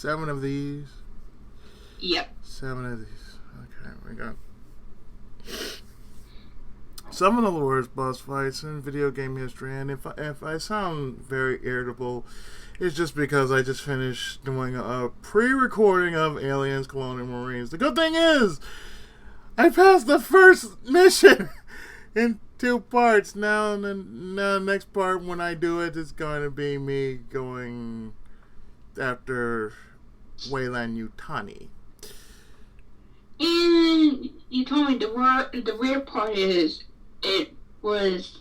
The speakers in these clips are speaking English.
7 of these. Yep. 7 of these. Okay, we got some of the worst boss fights in video game history, and if I sound very irritable, it's just because I just finished doing a pre-recording of Aliens Colonial Marines. The good thing is, I passed the first mission in 2 parts. Now the next part, when I do it, it's going to be me going after Weyland Yutani. And you told me the weird part is it was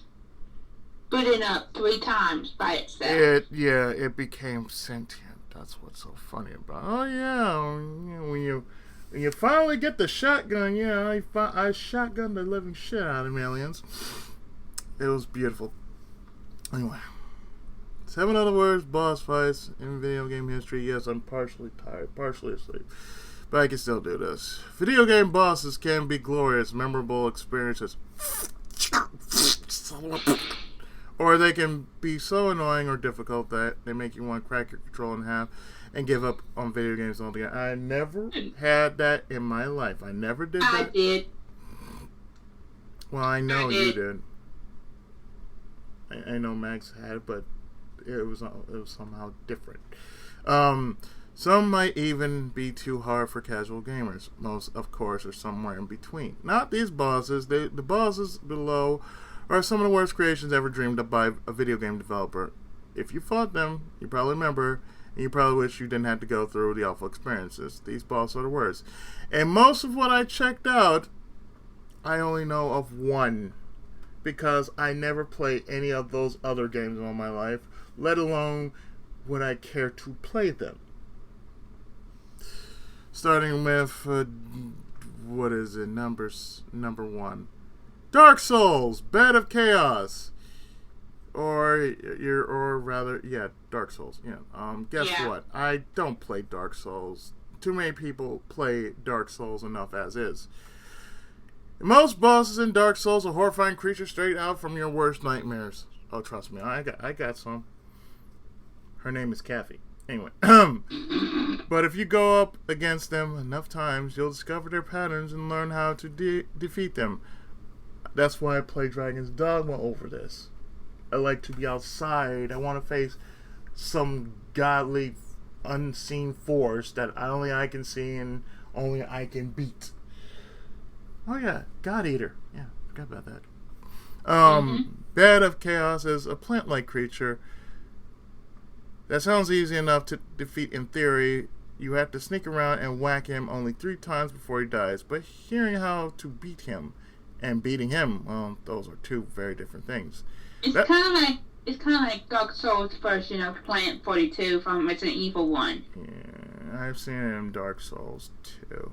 splitting up 3 times by itself. It became sentient. That's what's so funny about it. Oh yeah, when you finally get the shotgun, I shotgunned the living shit out of aliens. It was beautiful. Anyway, 7 other words, boss fights in video game history. Yes, I'm partially tired, partially asleep, but I can still do this. Video game bosses can be glorious, memorable experiences. Or they can be so annoying or difficult that they make you want to crack your controller in half and give up on video games altogether. I never had that in my life. I never did that. I did. Well, I know you did. I know Max had it, but it was somehow different. Some might even be too hard for casual gamers. Most, of course, are somewhere in between. Not these bosses. The bosses below are some of the worst creations ever dreamed up by a video game developer. If you fought them, you probably remember, and you probably wish you didn't have to go through the awful experiences. These bosses are the worst. And most of what I checked out, I only know of one, because I never played any of those other games in all my life, let alone would I care to play them. Starting with, what is it, number 1. Dark Souls, Bed of Chaos. Dark Souls. Guess what? I don't play Dark Souls. Too many people play Dark Souls enough as is. Most bosses in Dark Souls are horrifying creatures straight out from your worst nightmares. Oh, trust me, I got some. Her name is Kathy. Anyway, but if you go up against them enough times, you'll discover their patterns and learn how to defeat them. That's why I play Dragon's Dogma over this. I like to be outside. I want to face some godly, unseen force that only I can see and only I can beat. Oh yeah, God Eater. Yeah, forgot about that. Bed of Chaos is a plant-like creature. That sounds easy enough to defeat in theory. You have to sneak around and whack him only 3 times before he dies. But hearing how to beat him and beating him, well, those are 2 very different things. It's kind of like Dark Souls version of Plant 42 from Resident Evil 1. Yeah, I've seen it in Dark Souls too.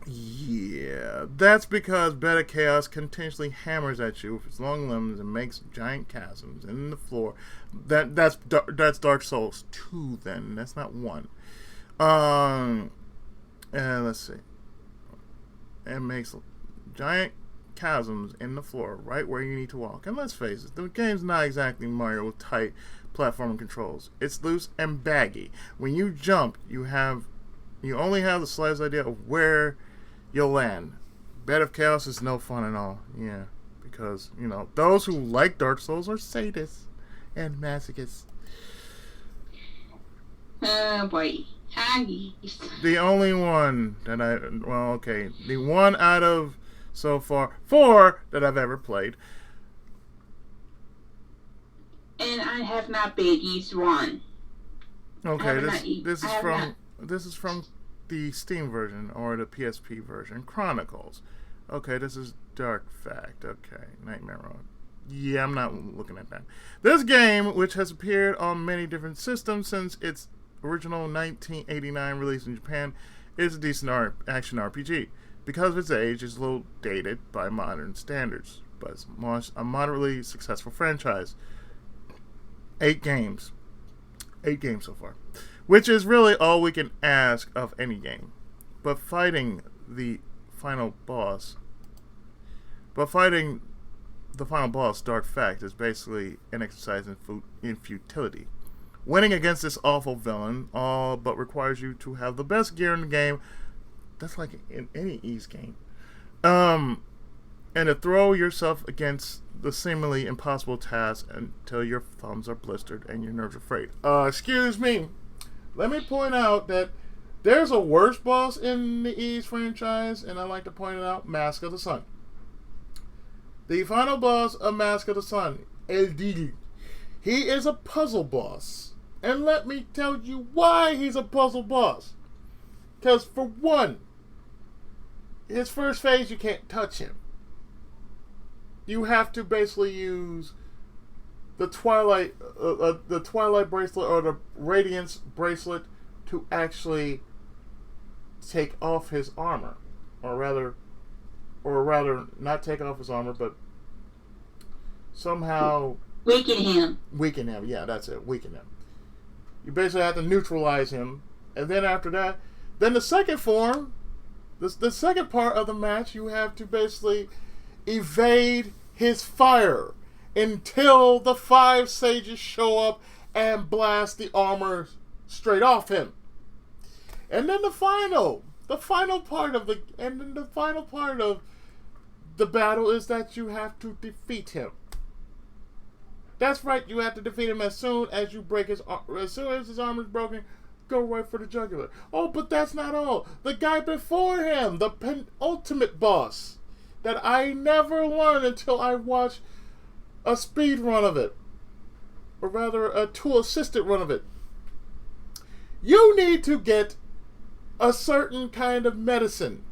Yeah, that's because Bed of Chaos continuously hammers at you with its long limbs and makes giant chasms in the floor. That's Dark Souls 2 then. That's not 1. Let's see. It makes giant chasms in the floor right where you need to walk. And let's face it, the game's not exactly Mario with tight platforming controls. It's loose and baggy. When you jump, you only have the slightest idea of where you'll land. Bed of Chaos is no fun at all. Yeah, because, those who like Dark Souls are sadists and masochists. Oh boy. The only one that the one out of, so far, 4 that I've ever played. And I have not beat each one. Okay, this is from the Steam version or the PSP version. Chronicles. Okay, this is Dark Fact. Okay, Nightmare Road. Yeah, I'm not looking at that. This game, which has appeared on many different systems since its original 1989 release in Japan, is a decent action RPG. Because of its age, it's a little dated by modern standards, but it's a moderately successful franchise. 8 games. 8 games so far. Which is really all we can ask of any game. But fighting the final boss, Dark Fact, is basically an exercise in futility. Winning against this awful villain all but requires you to have the best gear in the game. That's like in any Ys game. And to throw yourself against the seemingly impossible task until your thumbs are blistered and your nerves are frayed. Excuse me. Let me point out that there's a worse boss in the Ys franchise, and I like to point it out, Mask of the Sun. The final boss of Mask of the Sun, El Didi. He is a puzzle boss. And let me tell you why he's a puzzle boss. Because for one, his first phase, you can't touch him. You have to basically use the Twilight bracelet or the Radiance bracelet to actually take off his armor, or rather, not take off his armor, but somehow weaken him. Weaken him, yeah, that's it. Weaken him. You basically have to neutralize him, and then after that, then the second form, the second part of the match, you have to basically evade his fire until the 5 sages show up and blast the armor straight off him. And then the final part of the battle is that you have to defeat him. That's right, you have to defeat him as soon as you break his armor. As soon as his armor is broken, go right for the jugular. Oh, but that's not all. The guy before him, the penultimate boss, that I never learned until I watched a speed run of it, or rather a tool-assisted run of it. You need to get a certain kind of medicine.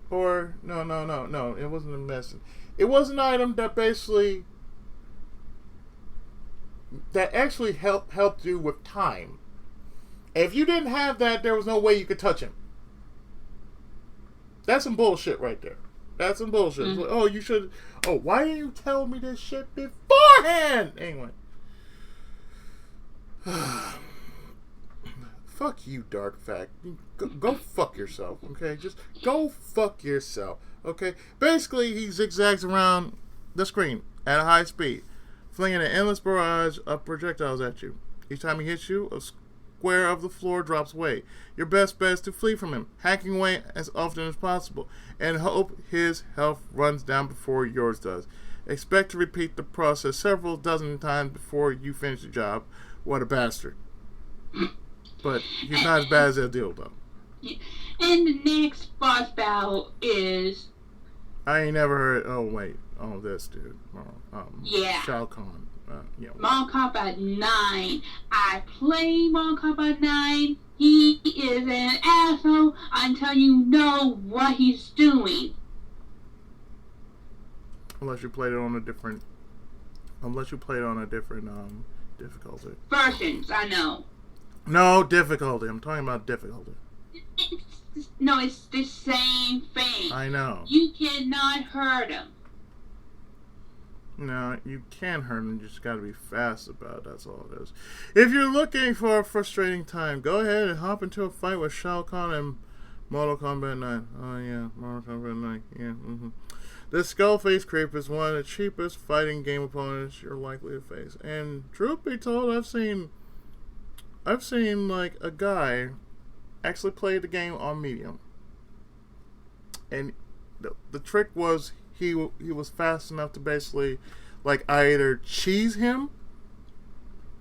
Or, no, it wasn't a medicine. It was an item that basically, that actually helped you with time. If you didn't have that, there was no way you could touch him. That's some bullshit right there. That's some bullshit. Mm-hmm. Like, oh, you should. Oh, why didn't you tell me this shit beforehand? Anyway. Fuck you, Dark Fact. Go fuck yourself, okay? Just go fuck yourself, okay? Basically, he zigzags around the screen at a high speed, flinging an endless barrage of projectiles at you. Each time he hits you, a square of the floor drops away. Your best bet is to flee from him, hacking away as often as possible, and hope his health runs down before yours does. Expect to repeat the process several dozen times before you finish the job. What a bastard. But he's not as bad as El Dildo. And the next boss battle is... I ain't never heard... Oh, wait. Oh, this dude. Yeah. Shao Kahn. Yeah. Mortal Kombat 9. I play Mortal Kombat 9. He is an asshole until you know what he's doing. Unless you played it on a different difficulty. Versions, I know. No, difficulty. I'm talking about difficulty. No, it's the same thing. I know. You cannot hurt him. No, you can hurt him. You just gotta be fast about it. That's all it is. If you're looking for a frustrating time, go ahead and hop into a fight with Shao Kahn and Mortal Kombat 9. Oh, yeah. Mortal Kombat 9. Yeah, mm-hmm. This Skullface Creep is one of the cheapest fighting game opponents you're likely to face. And truth be told, I've seen like a guy actually play the game on medium, and the trick was he was fast enough to basically like either cheese him,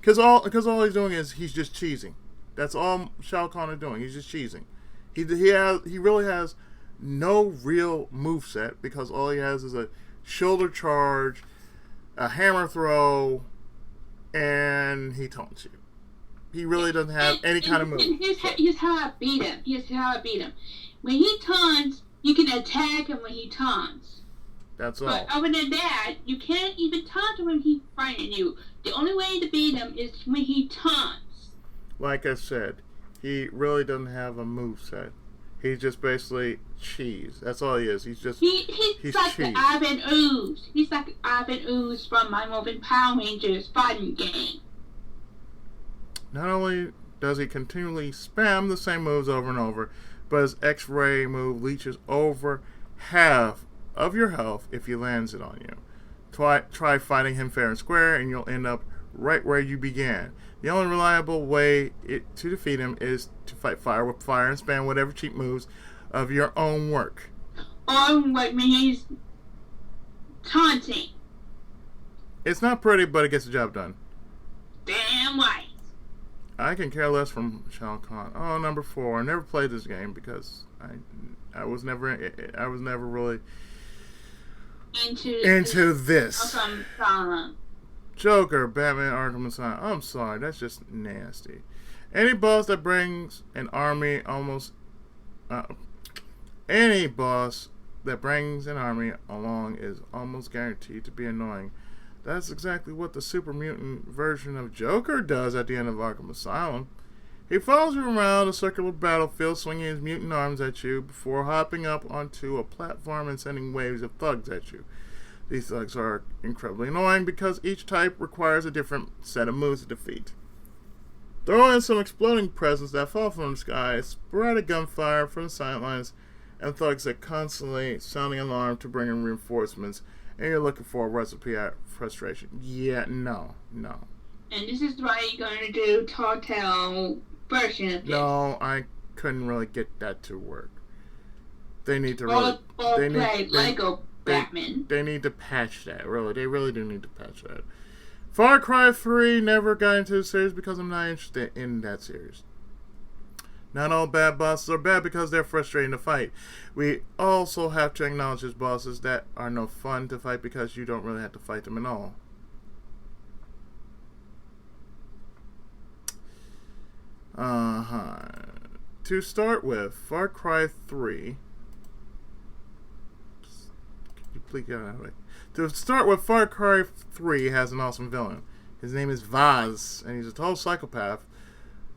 because all he's doing is he's just cheesing. That's all Shao Kahn is doing. He's just cheesing. He really has no real moveset, because all he has is a shoulder charge, a hammer throw, and he taunts you. He really doesn't have any kind of move. Here's how I beat him. When he taunts, you can attack him when he taunts. That's all. But other than that, you can't even taunt him when he's fighting you. The only way to beat him is when he taunts. Like I said, he really doesn't have a moveset. He's just basically cheese. That's all he is. He's just he's like cheese. the Ivan Ooze. He's like Ivan Ooze from my Moving Power Rangers fighting game. Not only does he continually spam the same moves over and over, but his X-ray move leeches over half of your health if he lands it on you. Try fighting him fair and square, and you'll end up right where you began. The only reliable way to defeat him is to fight fire with fire and spam whatever cheap moves of your own work. Or what means taunting. It's not pretty, but it gets the job done. Damn right. I can care less from Shao Kahn. Oh, number 4. I never played this game because I was never really into this. Joker, Batman, Arkham Asylum. I'm sorry, that's just nasty. Any boss that brings an army along is almost guaranteed to be annoying. That's exactly what the super mutant version of Joker does at the end of Arkham Asylum. He follows you around a circular battlefield, swinging his mutant arms at you before hopping up onto a platform and sending waves of thugs at you. These thugs are incredibly annoying because each type requires a different set of moves to defeat. Throw in some exploding presents that fall from the sky, sporadic gunfire from the sidelines, and thugs that constantly sounding alarm to bring in reinforcements, and you're looking for a recipe at frustration. Yeah, no. And this is why you're going to do Telltale version of this. No, I couldn't really get that to work. They need to Lego Batman. They need to patch that, really. They really do need to patch that. Far Cry 3 never got into the series because I'm not interested in that series. Not all bad bosses are bad because they're frustrating to fight. We also have to acknowledge these bosses that are no fun to fight because you don't really have to fight them at all. To start with, Far Cry 3. Please get out of the way. To start with, Far Cry 3 has an awesome villain. His name is Vaz, and he's a total psychopath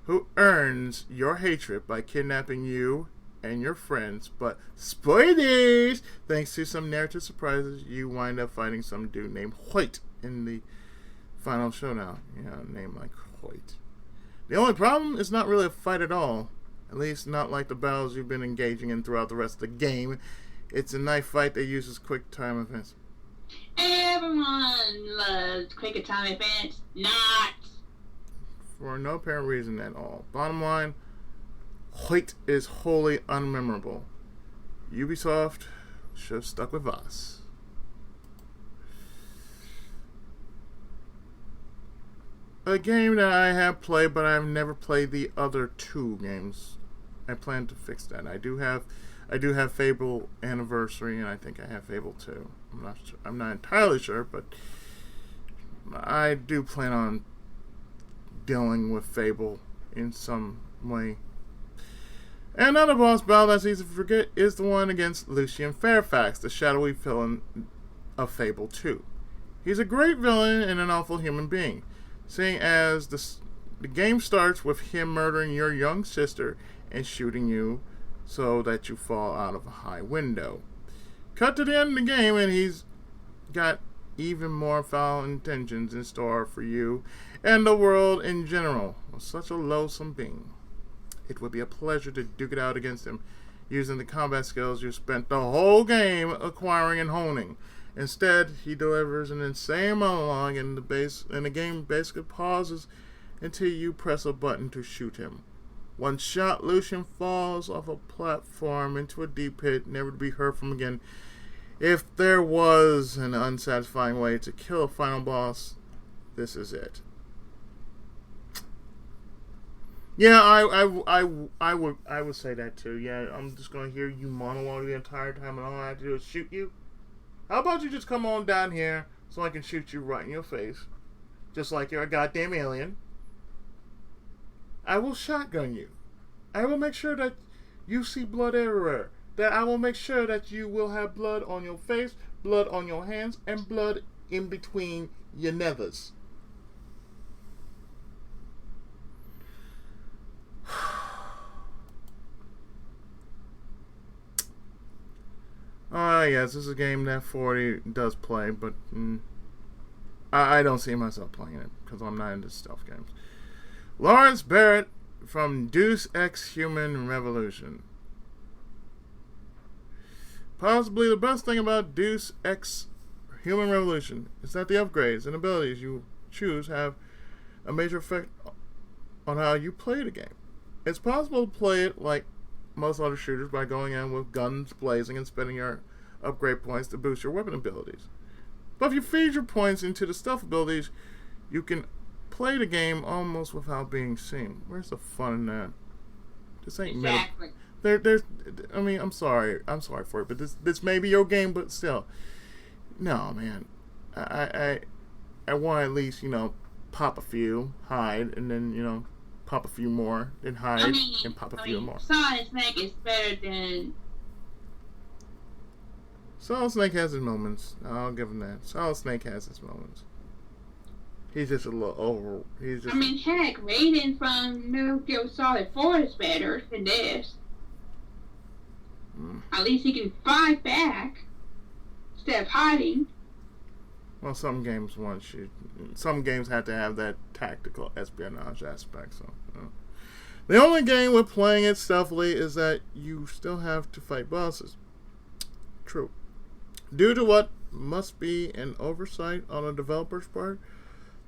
who earns your hatred by kidnapping you and your friends. But spoilers! Thanks to some narrative surprises, you wind up fighting some dude named Hoyt in the final showdown. Yeah, a name like Hoyt. The only problem is not really a fight at all. At least not like the battles you've been engaging in throughout the rest of the game. It's a knife fight that uses quick time events. Everyone loves quick time events. Not. For no apparent reason at all. Bottom line, Hoyt is wholly unmemorable. Ubisoft should have stuck with us. A game that I have played, but I've never played the other 2 games. I plan to fix that. I do have Fable Anniversary, and I think I have Fable 2. I'm not entirely sure, but I do plan on dealing with Fable in some way. Another boss battle that's easy to forget is the one against Lucian Fairfax, the shadowy villain of Fable 2. He's a great villain and an awful human being, seeing as the game starts with him murdering your young sister and shooting you so that you fall out of a high window. Cut to the end of the game and he's got even more foul intentions in store for you and the world in general. Such a loathsome being. It would be a pleasure to duke it out against him using the combat skills you spent the whole game acquiring and honing. Instead, he delivers an insane monologue and the game basically pauses until you press a button to shoot him. One shot, Lucian falls off a platform into a deep pit, never to be heard from again. If there was an unsatisfying way to kill a final boss, this is it. Yeah, I would say that too. Yeah, I'm just gonna hear you monologue the entire time, and all I have to do is shoot you. How about you just come on down here so I can shoot you right in your face, just like you're a goddamn alien. I will shotgun you. I will make sure that you see blood everywhere. That I will make sure that you will have blood on your face, blood on your hands, and blood in between your nethers. Yes, this is a game that 40 does play, but I don't see myself playing it because I'm not into stealth games. Lawrence Barrett from Deus Ex Human Revolution. Possibly the best thing about Deus Ex Human Revolution is that the upgrades and abilities you choose have a major effect on how you play the game. It's possible to play it like most other shooters by going in with guns blazing and spending your upgrade points to boost your weapon abilities. But if you feed your points into the stealth abilities, you can play the game almost without being seen. Where's the fun in that? This ain't exactly. There's. I mean, I'm sorry for it, but this may be your game, but still, no, man. I want to at least pop a few, hide, and then pop a few more, then hide, and pop a few more. Solid Snake is better than. Solid Snake has his moments. I'll give him that. Solid Snake has his moments. He's just a little over. Heck, Raiden from Metal Gear Solid 4 is better than this. At least he can fight back instead of hiding. Well, some games have to have that tactical espionage aspect. So, the only game with playing it stealthily is that you still have to fight bosses. True. Due to what must be an oversight on a developer's part,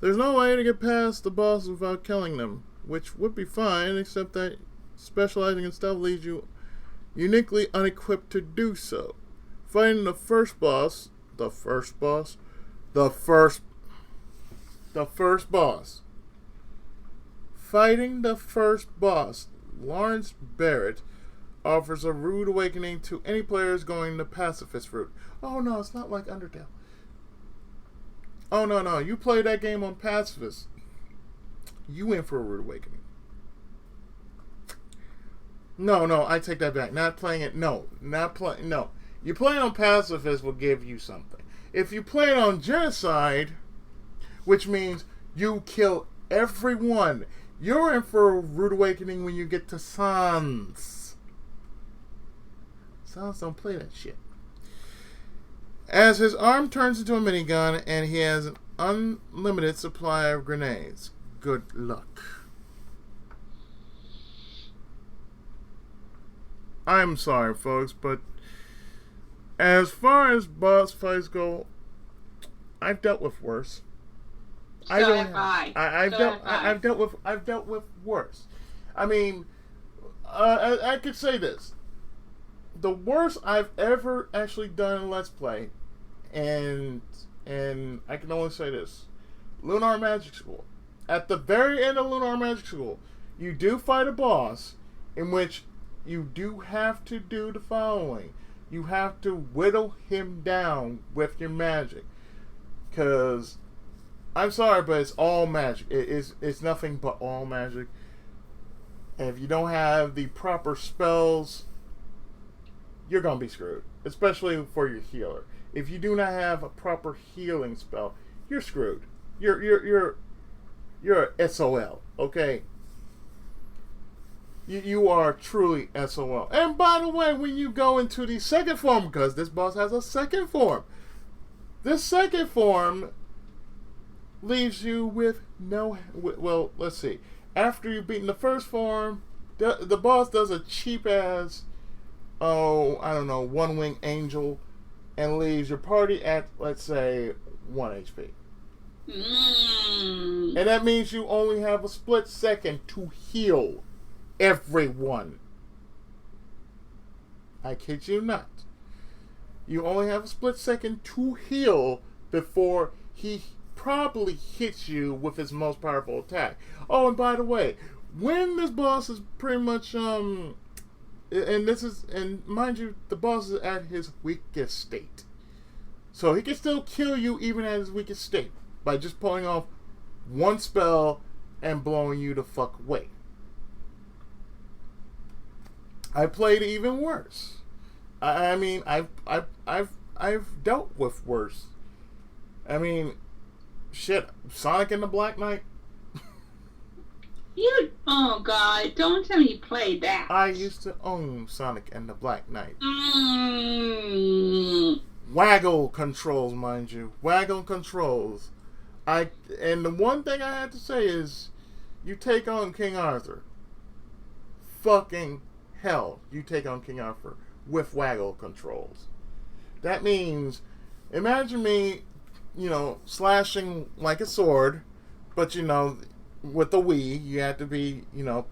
there's no way to get past the bosses without killing them, which would be fine, except that specializing in stealth leaves you uniquely unequipped to do so. Fighting the first boss, Fighting the first boss, Lawrence Barrett, offers a rude awakening to any players going the pacifist route. Oh no, it's not like Undertale. Oh no, you play that game on pacifist, you in for a rude awakening. No, I take that back. Not playing it. No. You play on pacifist will give you something. If you play it on genocide, which means you kill everyone, you're in for a rude awakening when you get to Sans. Sans don't play that shit. As his arm turns into a minigun and he has an unlimited supply of grenades. Good luck. I'm sorry, folks, but as far as boss fights go, I've dealt with worse. I've dealt with worse. I mean, I could say this: the worst I've ever actually done in Let's Play, and I can only say this: Lunar Magic School. At the very end of Lunar Magic School, you do fight a boss in which you do have to do the following. You have to whittle him down with your magic. Because, I'm sorry, but it's all magic. It's nothing but all magic. And if you don't have the proper spells, you're going to be screwed. Especially for your healer. If you do not have a proper healing spell, you're screwed. You're a SOL, okay? You are truly SOL. And by the way, when you go into the second form, because this boss has a second form, this second form leaves you with no... Well, let's see. After you've beaten the first form, the boss does a cheap-ass, one-wing angel, and leaves your party at, let's say, 1 HP. And that means you only have a split second to heal everyone. I kid you not. You only have a split second to heal before he probably hits you with his most powerful attack. Oh, and by the way, when this boss is pretty much and mind you, the boss is at his weakest state. So he can still kill you even at his weakest state by just pulling off one spell and blowing you the fuck away. I played even worse. I mean, I've dealt with worse. I mean, shit, Sonic and the Black Knight. Oh God! Don't tell me you played that. I used to own Sonic and the Black Knight. Waggle controls, mind you, waggle controls. And the one thing I had to say is, you take on King Arthur. Fucking hell, you take on King Arthur with waggle controls. That means, imagine me, slashing like a sword, But with the Wii, you have to be, you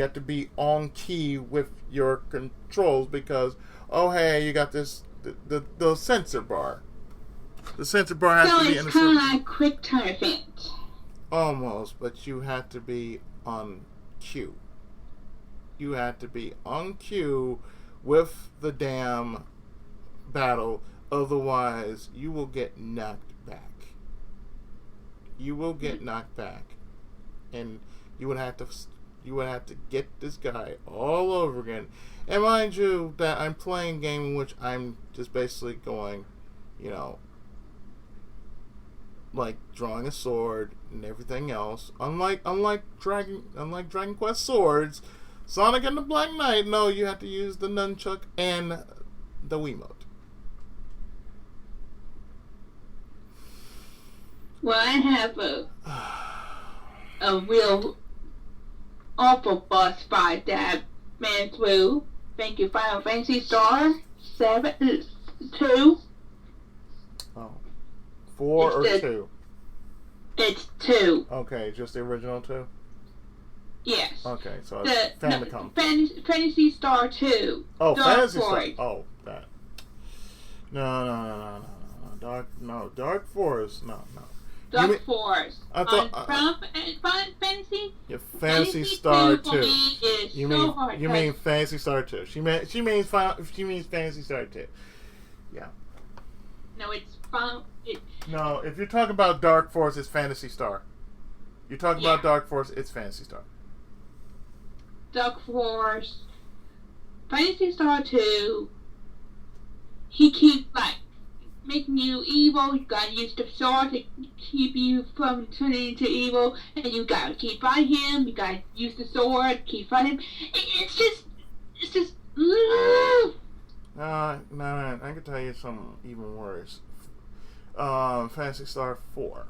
have to be on key with your controls because, oh hey, you got this the sensor bar. The sensor bar has to be in the. So it's kind of like quick time event. Almost, but you have to be on cue. You have to be on cue with the damn battle, otherwise you will get knocked back. You will get knocked back, and you would have to get this guy all over again. And mind you, that I'm playing a game in which I'm just basically going, like drawing a sword and everything else. Unlike Dragon Quest swords, Sonic and the Black Knight, no, you have to use the nunchuck and the Wiimote. Well, I have a real awful boss fight that I ran through. Thank you, Final Fantasy Star 2. Oh. 4 or 2? It's 2. Okay, just the original 2? Yes. Okay, so it's Famicom. Fantasy Star 2. Oh, Dark Fantasy Forest. Star. Oh, that. No. Dark Forest. No. Dark Forest. I thought Fantasy. Yeah, Fantasy Star 2. You mean Fantasy Star 2? She means Fantasy Star 2. Yeah. No, it's No, if you're talking about Dark Forest, it's Fantasy Star. You're talking about Dark Forest, it's Fantasy Star. Dark Force, Fantasy Star 2, he keeps making you evil. You gotta use the sword to keep you from turning into evil, and you gotta keep fighting him. You gotta use the sword, keep fighting him. It's just. No, I can tell you something even worse. Fantasy Star 4.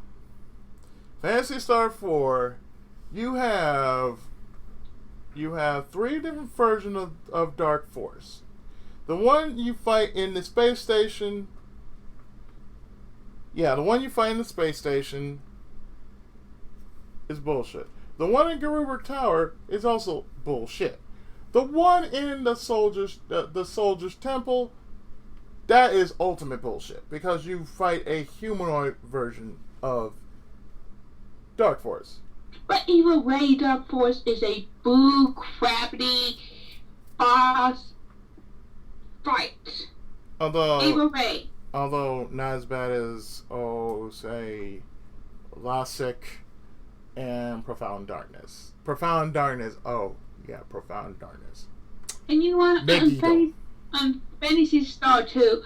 Fantasy Star 4, you have 3 different versions of Dark Force. The one you fight in the space station. Yeah, the one you fight in the space station is bullshit. The one in Gerudo Tower is also bullshit. The one in the soldiers temple, that is ultimate bullshit because you fight a humanoid version of Dark Force. But either way, Dark Force is a boo crappy boss fight. Either way. Although not as bad as, say, Lasik and Profound Darkness. Profound Darkness, Profound Darkness. And you know what? On Fantasy Star 2,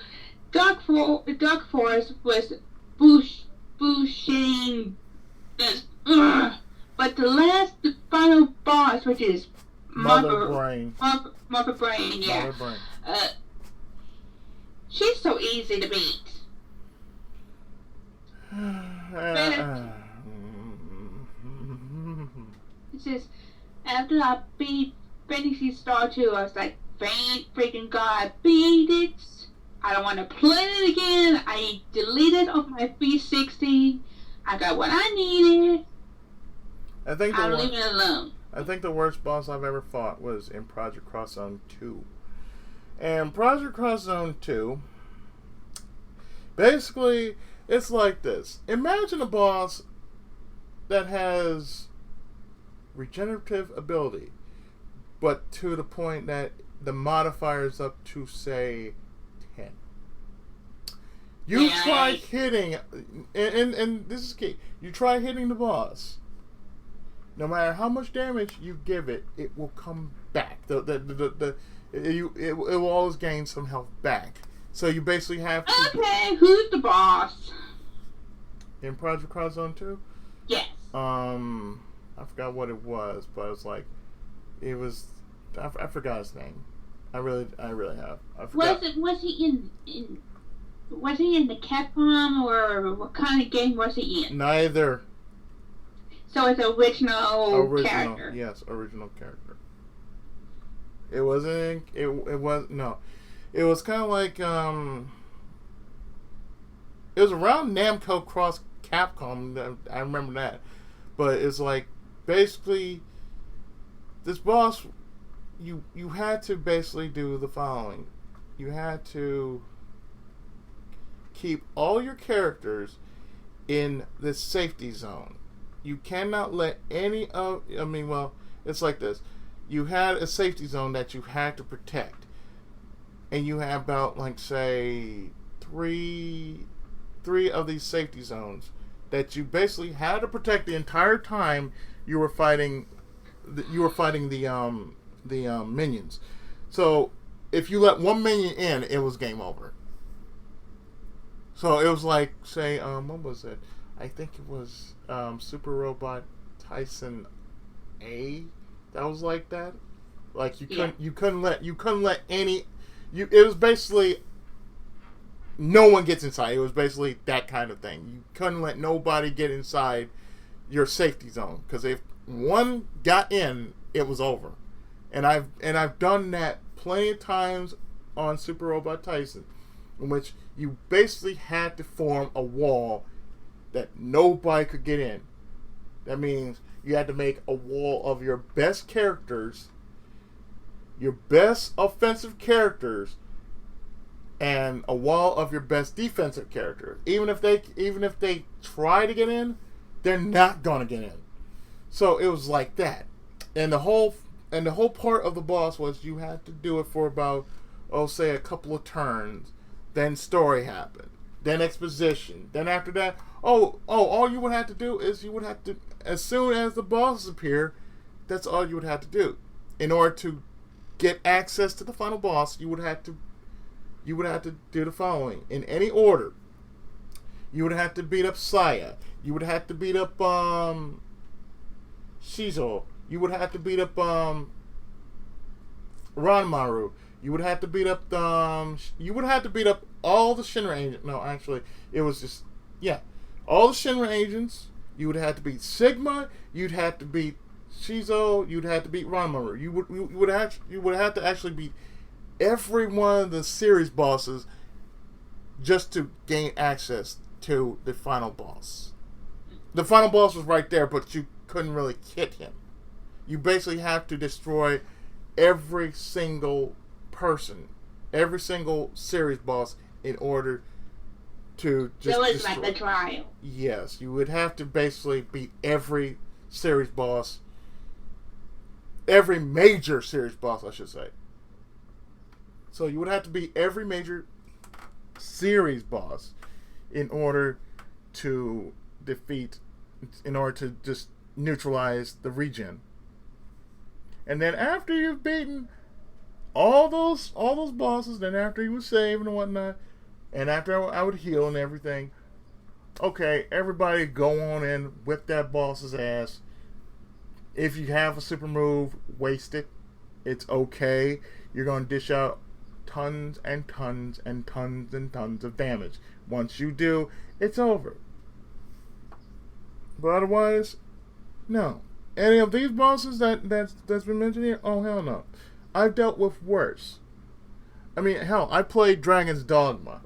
Dark Force was bullshitting this. But the final boss, which is Mother Brain. Mother Brain, yeah. Mother Brain. She's so easy to beat. It's just, after I beat Fantasy Star 2, I was like, thank freaking God, I beat it. I don't want to play it again. I deleted off my 360. I got what I needed. I'll leave it alone. I think the worst boss I've ever fought was in Project Cross Zone 2. And Project Cross Zone 2, basically, it's like this. Imagine a boss that has regenerative ability, but to the point that the modifier is up to, say, 10. You try hitting, and this is key, you try hitting the boss. No matter how much damage you give it, it will come back. It will always gain some health back. So you basically have to... Okay, who's the boss? In Project Cross Zone 2? Yes. I forgot what it was, but it was like... It was... I forgot his name. I really have. I forgot. Was he in the Capcom, or what kind of game was he in? Neither. So it's original character. Yes, original character. It wasn't. It was no. It was kind of like It was around Namco Cross Capcom. I remember that. But it's like, basically, this boss, you had to basically do the following. You had to keep all your characters in this safety zone. You cannot let any of... it's like this. You had a safety zone that you had to protect. And you have about, like, say, three of these safety zones that you basically had to protect the entire time you were fighting the minions. So if you let one minion in, it was game over. So it was like, say, what was it? I think it was Super Robot Tyson A. That was like that. Like you couldn't let any. It was basically no one gets inside. It was basically that kind of thing. You couldn't let nobody get inside your safety zone, because if one got in, it was over. And I've done that plenty of times on Super Robot Tyson, in which you basically had to form a wall that nobody could get in. That means you had to make a wall of your best characters, your best offensive characters, and a wall of your best defensive characters. Even if they try to get in, they're not gonna get in. So it was like that, and the whole part of the boss was you had to do it for about, say, a couple of turns. Then story happened. Then exposition. Then after that, all you would have to do is you would have to, as soon as the bosses appear, that's all you would have to do. In order to get access to the final boss, you would have to do the following in any order. You would have to beat up Saya. You would have to beat up Shizo. You would have to beat up Ranmaru. You would have to beat up all the Shinra agents. No, actually, it was just all the Shinra agents. You would have to beat Sigma. You'd have to beat Shizo. You'd have to beat Ranmaru. You would have to actually beat every one of the series bosses just to gain access to the final boss. The final boss was right there, but you couldn't really hit him. You basically have to destroy every single person, every single series boss, in order to just so it's destroy. like the trial. Yes, you would have to basically beat every series boss, every major series boss, I should say. So you would have to beat every major series boss in order to just neutralize the regen. And then after you've beaten all those bosses, then after you would save and whatnot, and after I would heal and everything, okay, everybody go on in, whip that boss's ass. If you have a super move, waste it. It's okay. You're going to dish out tons and tons and tons and tons of damage. Once you do, it's over. But otherwise, no. Any of these bosses that's been mentioned here, oh hell no. I've dealt with worse. I mean, hell, I played Dragon's Dogma.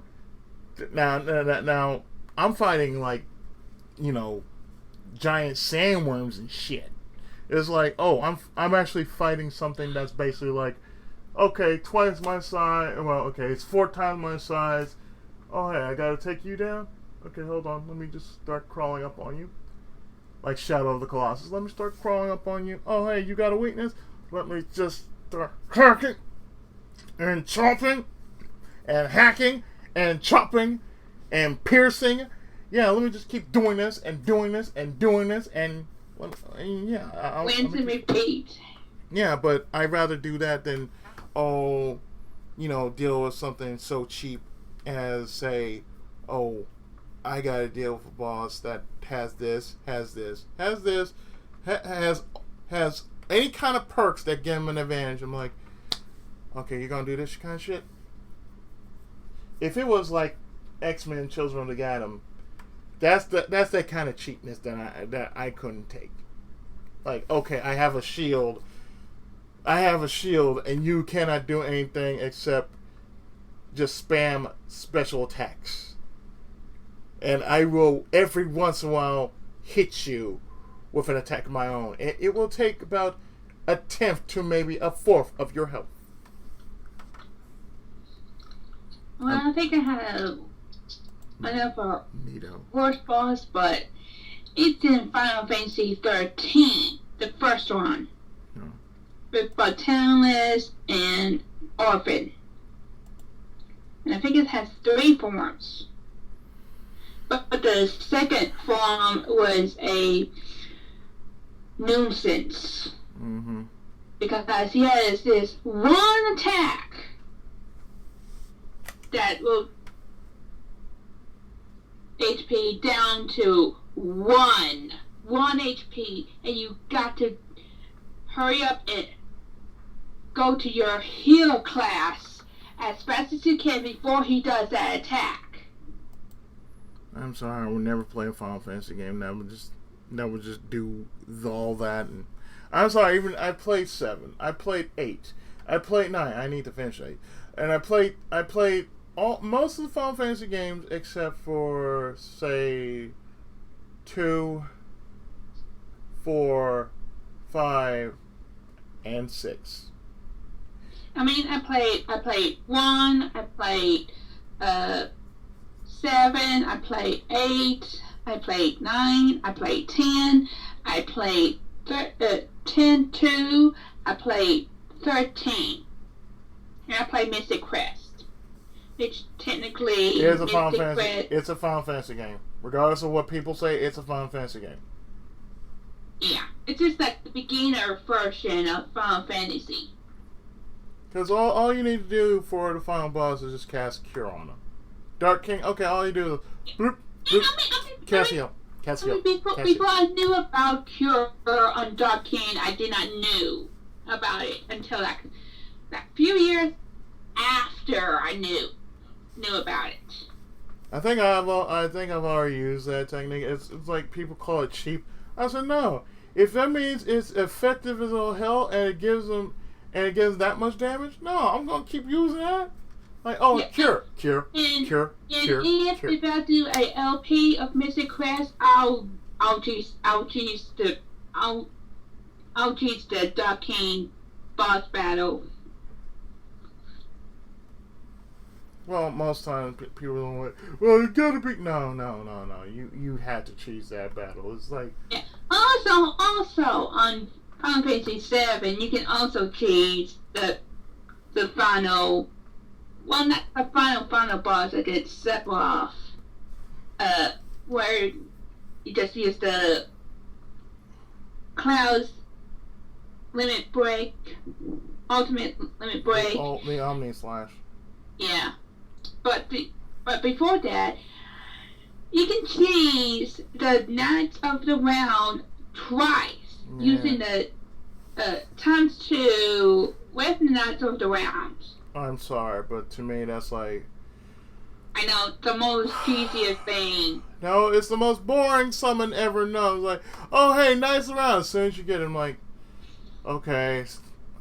Now I'm fighting giant sandworms and shit. It's like, I'm actually fighting something that's basically like, okay, twice my size. Well, okay, it's 4 times my size. Oh, hey, I gotta take you down? Okay, hold on. Let me just start crawling up on you. Like Shadow of the Colossus. Let me start crawling up on you. Oh, hey, you got a weakness? Let me just start hacking and chopping and hacking and chopping and piercing. Yeah, let me just keep doing this and doing this and doing this and yeah. Rinse and repeat. Yeah, but I'd rather do that than deal with something so cheap as, say, I gotta deal with a boss that has any kind of perks that give him an advantage. I'm like, okay, you're gonna do this kind of shit? If it was like X-Men Children of the Atom, that's that kind of cheapness that I couldn't take. Like, okay, I have a shield, and you cannot do anything except just spam special attacks. and I will every once in a while hit you with an attack of my own. It will take about a tenth to maybe a fourth of your health. Well, I think I have another worst boss, but it's in Final Fantasy 13, the first one, with Botanist and Orphan. And I think it has 3 forms. But the second form was a nuisance. Mm-hmm. Because he has this one attack that will HP down to 1 HP, and you got to hurry up and go to your heal class as fast as you can before he does that attack. I'm sorry, I would never play a Final Fantasy game that would just do all that. And I'm sorry, even I played 7, I played 8, I played 9. I need to finish 8, and I played most of the Final Fantasy games except for say 2, 4, 5, and 6. I mean, I played 1, I played 7, I played 8, I played 9, I played 10, I played 10 2, I played 13, and I played Mystic Crest, which technically it's a Final Fantasy. It's a Final Fantasy game, regardless of what people say. It's a Final Fantasy game. Yeah, it's just like the beginner version of Final Fantasy. Because all you need to do for the final boss is just cast Cure on him. Dark King, okay, all you do is bloop, bloop, Cassio. Before I knew about Cure on Dark King, I did not know about it until like a few years after I knew about it. I think I've already used that technique. It's like people call it cheap. I said no. If that means it's effective as all hell and it gives that much damage, no, I'm gonna keep using that. Like, oh, yeah, cure. If I do a LP of Mystic Crest, I'll choose the Dark King boss battle. Well, most times people don't like, well, you gotta be no. You had to choose that battle. It's like, yeah. Also on Final Fantasy 7, you can also choose the final. Well, not the final boss against Sephiroth, where you just use the Cloud's Limit Break, Ultimate Limit Break. The Omni Slash. Yeah, but before that, you can choose the Knights of the Round twice, using the ×2 with the Knights of the Round. I'm sorry, but to me that's like, I know, the most cheesiest thing. No, it's the most boring summon ever known. It's like, oh hey, nice around. As soon as you get him, like, okay,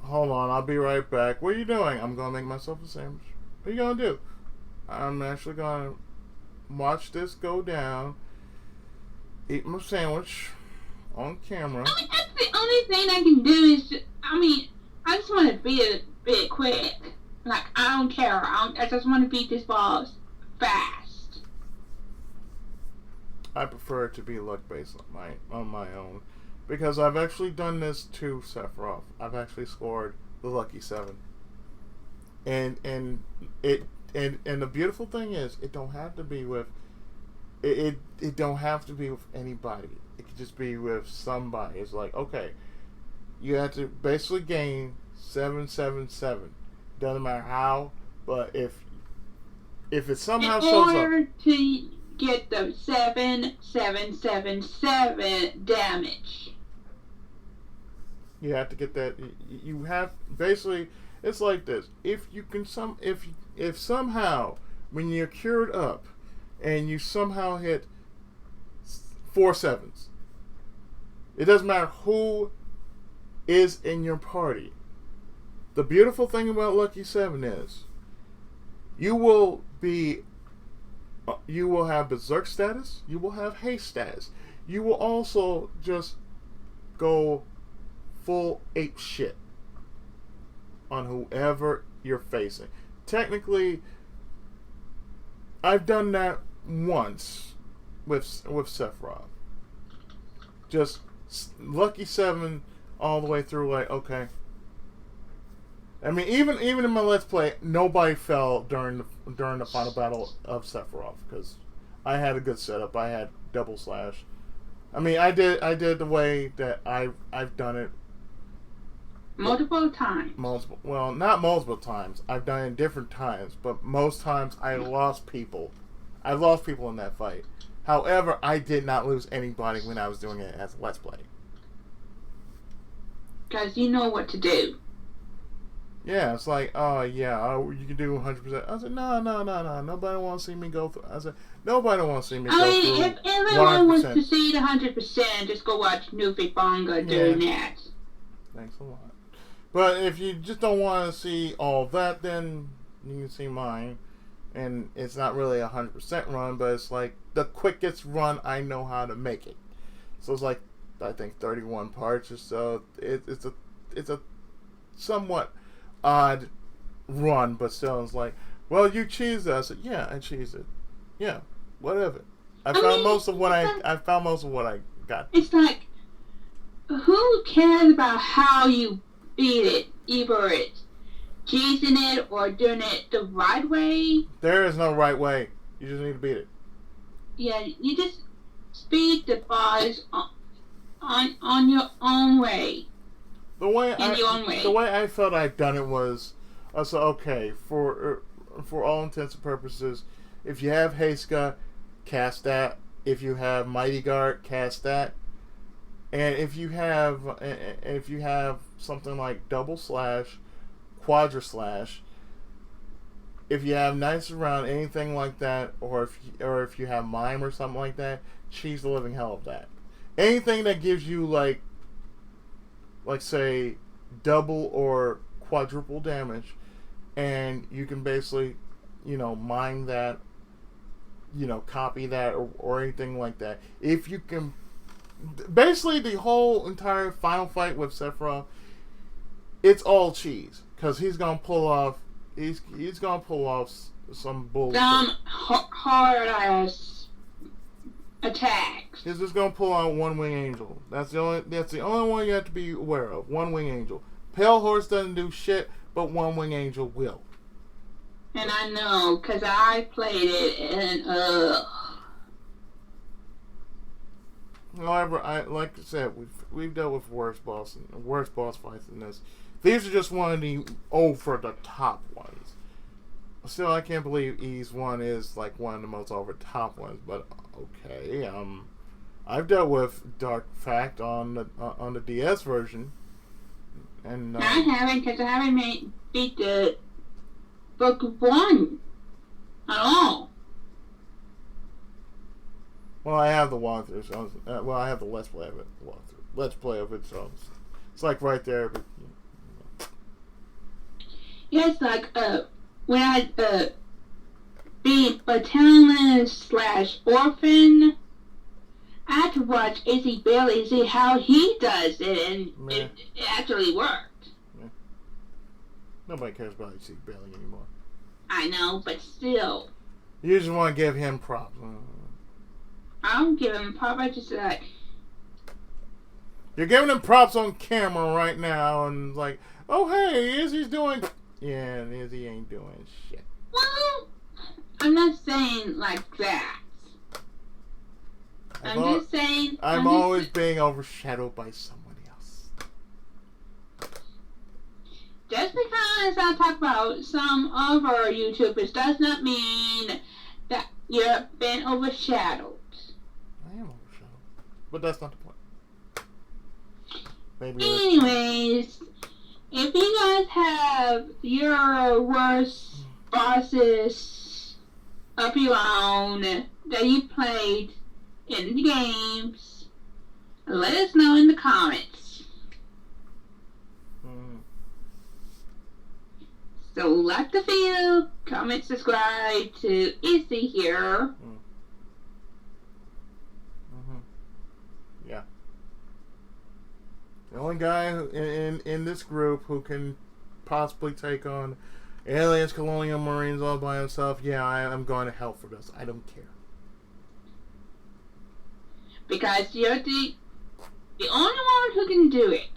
hold on, I'll be right back. What are you doing? I'm gonna make myself a sandwich. What are you gonna do? I'm actually gonna watch this go down, eat my sandwich on camera. I mean, that's the only thing I can do is, I just want to beat it quick. Like, I don't care. I just want to beat this boss fast. I prefer it to be luck based on my own, because I've actually done this to Sephiroth. I've actually scored the Lucky 7, and the beautiful thing is, it don't have to be with it don't have to be with anybody. It could just be with somebody. It's like, okay, you have to basically gain 777. Doesn't matter how, but if it somehow shows up, in order to get the 7777 damage, you have to get that. You have basically, it's like this. If somehow when you're cured up and you somehow hit 4 7s, it doesn't matter who is in your party. The beautiful thing about Lucky 7 is you will be You will have berserk status. You will have haste status. You will also just go full ape shit on whoever you're facing. Technically, I've done that once with Sephiroth. Just lucky 7 all the way through. Like, okay. I mean, even in my Let's Play, nobody fell during the final battle of Sephiroth because I had a good setup. I had double slash. I mean, I did the way that I've done it multiple times. Well, not multiple times. I've done it different times, but most times I lost people. I lost people in that fight. However, I did not lose anybody when I was doing it as a Let's Play. Because you know what to do. Yeah, it's like, oh, yeah, you can do 100%. I said, no. Nobody wants to see me go through. I said, nobody wants to see me go through. I mean, if everyone wants to see the 100%, just go watch Newbie Bonga doing that. Thanks a lot. But if you just don't want to see all that, then you can see mine. And it's not really a 100% run, but it's like the quickest run I know how to make it. So it's like, I think 31 parts or so. It's a somewhat odd run, but still it's like, well, you cheesed it. I said, yeah, I cheesed it. Yeah, whatever. I found most of what I got. It's like, who cares about how you beat it? Either it's cheesing it or doing it the right way. There is no right way. You just need to beat it. Yeah, you just beat the boss on your own way. The way I felt I'd done it was, I said, okay, for all intents and purposes, if you have Heiska, cast that. If you have Mighty Guard, cast that. And if you have something like double slash, quadra slash, if you have Knights Around, anything like that, or if you have Mime or something like that, cheese the living hell of that. Anything that gives you like say double or quadruple damage, and you can basically, mine that, copy that or anything like that. If you can, basically the whole entire final fight with Sephiroth, it's all cheese because he's gonna pull off some bullshit. Some hard ass attacks. He's just gonna pull out One Wing Angel. That's the only one you have to be aware of. One Wing Angel. Pale Horse doesn't do shit, but One Wing Angel will. And I know, cause I played it, and However, like I said, we've dealt with worse boss fights than this. These are just one of the over the top ones. Still, I can't believe Ys 1 is like one of the most over the top ones. But okay, I've dealt with Dark Fact on the DS version, and I haven't, because I haven't beat the Book 1 at all. Well, I have the walkthrough, so I have the Let's Play of it. Let's Play of it, so it's like right there. But, Yeah, it's like when I beat Battalion/Orphan, I had to watch Izzy Bailey see how he does it, and it actually worked. Meh. Nobody cares about Izzy Bailey anymore. I know, but still. You just want to give him props. I don't give him props. I just like. You're giving him props on camera right now, and like, oh hey, Izzy's doing. Yeah, and Izzy ain't doing shit. Well, I'm not saying like that. I'm just saying. I'm always being overshadowed by someone else. Just because I talk about some other YouTubers does not mean that you're being overshadowed. I am overshadowed, but that's not the point. Anyways, if you guys have your worst bosses of your own that you played in the games, let us know in the comments. So like the video, comment, subscribe to Izzy here. Yeah. The only guy in this group who can possibly take on aliens, colonial marines all by himself. Yeah, I'm going to hell for this. I don't care. Because you're the only one who can do it.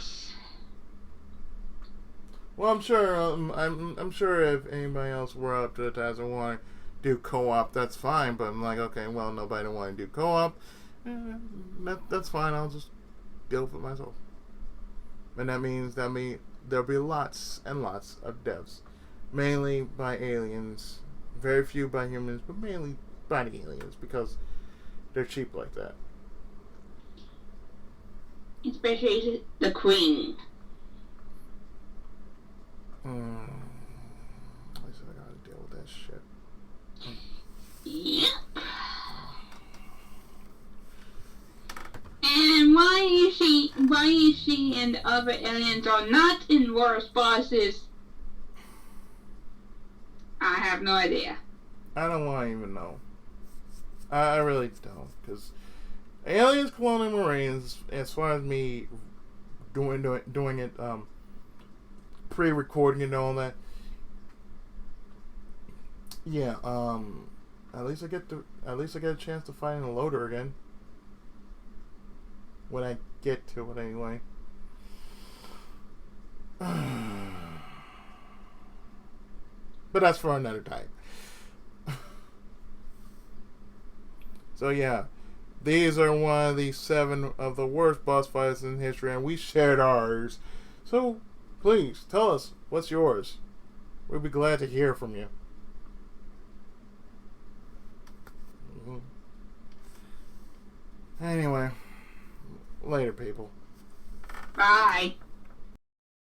Well, I'm sure. I'm sure if anybody else were up to the task and want to do co-op, that's fine. But I'm like, okay, well, nobody want to do co-op. That's fine. I'll just deal with it myself. And that means there'll be lots and lots of deaths, mainly by aliens, very few by humans, but mainly by the aliens because they're cheap like that. Especially the Queen. I said I gotta deal with that shit. Yep. And why is she and the other aliens are not in worse bosses? I have no idea. I don't want to even know. I really don't, because aliens, colonial marines, as far as me doing it, pre-recording and all that. Yeah, at least I get a chance to find a loader again. When I get to it, anyway. But that's for another time. So yeah, these are one of the 7 of the worst boss fights in history, and we shared ours. So please tell us what's yours. We'd be glad to hear from you. Anyway. Later, people. Bye.